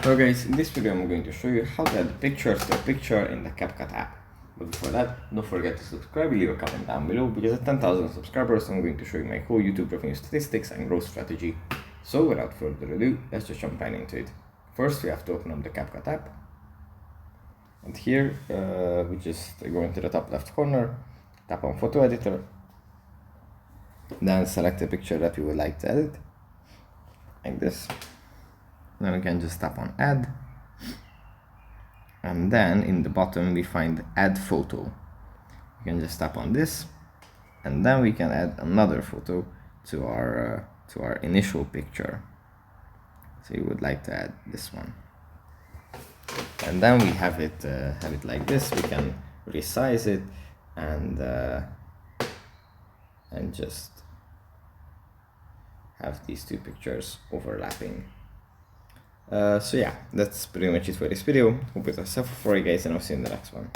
Hello guys, in this video I'm going to show you how to add pictures to a picture in the CapCut app. But before that, don't forget to subscribe, leave a comment down below, because at 10,000 subscribers I'm going to show you my whole YouTube revenue statistics and growth strategy. So without further ado, let's just jump right into it. First we have to open up the CapCut app. And here we just go into the top left corner, tap on photo editor, then select the picture that we would like to edit, like this. Then we can just tap on add, and then in the bottom we find add photo. You can just tap on this, and then we can add another photo to our initial picture. So you would like to add this one, and then we have it like this. We can resize it and just have these two pictures overlapping. So yeah, that's pretty much it for this video. Hope it was helpful for you guys, and I'll see you in the next one.